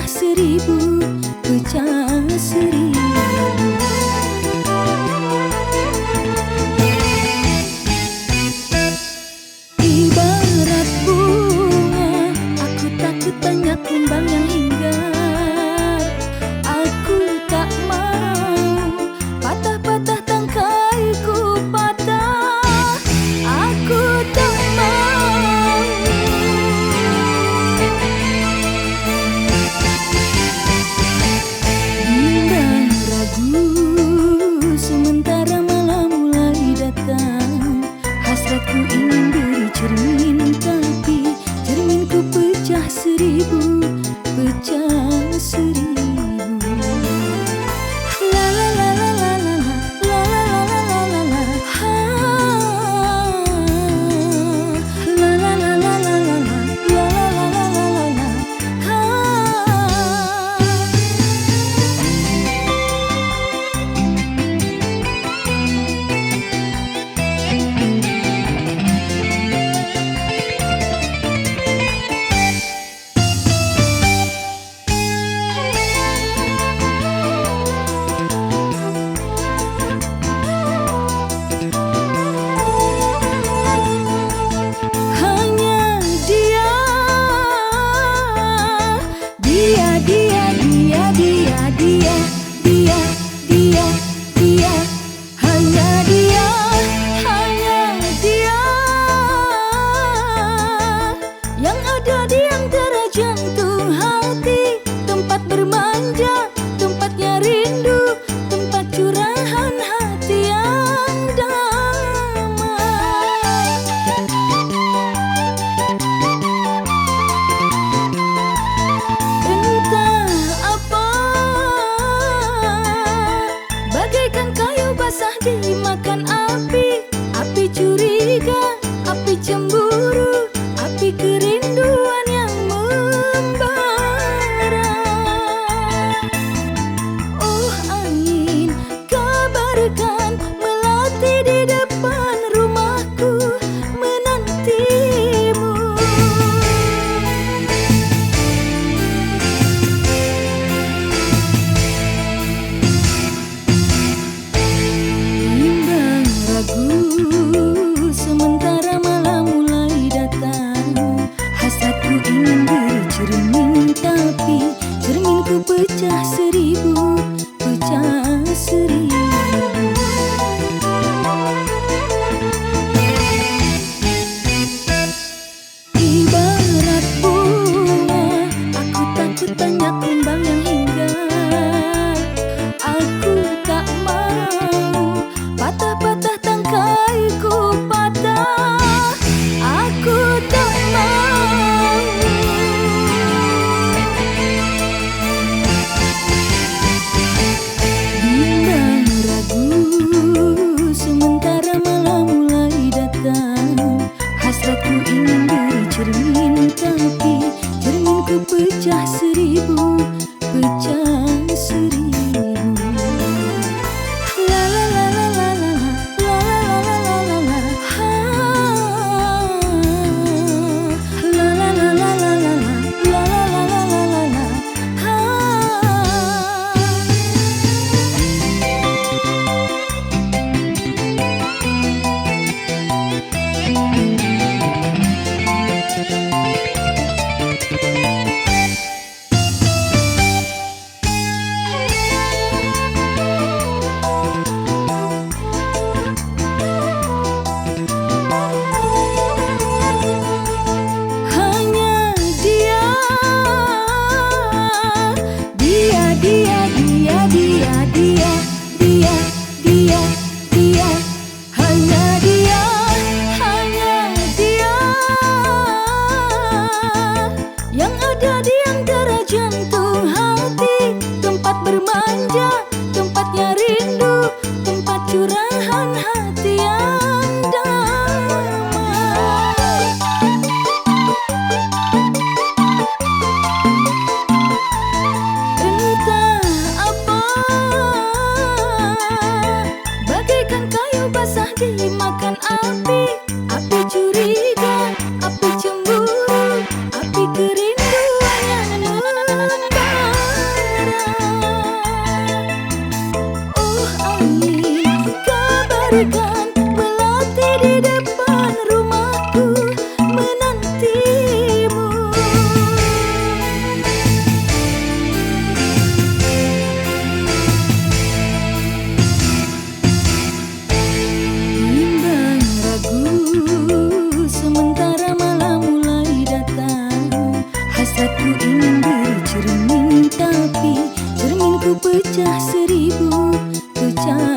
pecah seribu, pecah seribu. Ibarat bunga, aku takut banyak kumbang yang hinggap. Aku tak mau patah-patah tangkaiku patah. Aku tak mau. Bimbang ragu sementara malam mulai datang. Hasratku ingin beri cermin, tapi cerminku pecah seribu, pecah seribu. La la la la la la la la la la la la la. Ha. La la la la la la la la la la la la la. Ha. Yang ada di antara jantung hati, tempat bermanja, tempatnya rindu, tempat curahan hati yang damai. Entah apa, bagaikan kayu basah dimakan api, api curiga, api cemburu, api kerinduan yang membara. Oh angin, kabarkan melati di depan rumahku menantimu. Bimbang ragu sementara malam mulai datang. Hasratku ingin beri cermin, tapi cerminku pecah seribu, pecah seribu. Ibarat bunga, aku takut banyak kumbang yang hinggap. Aku tak mau patah-patah tangkaiku patah. Aku tak mau. Bimbang ragu sementara malam mulai datang. Hasratku ingin beri cermin, tapi cerminku pecah seribu, pecah seribu. La la la la la la la la la la la la. Ha. La la la la la la la la la la la la la. Ha. bagaikan melati di depan rumahku menantimu. Bimbang ragu sementara malam mulai datang. Hasratku ingin bercermin tapi cerminku pecah seribu, pecah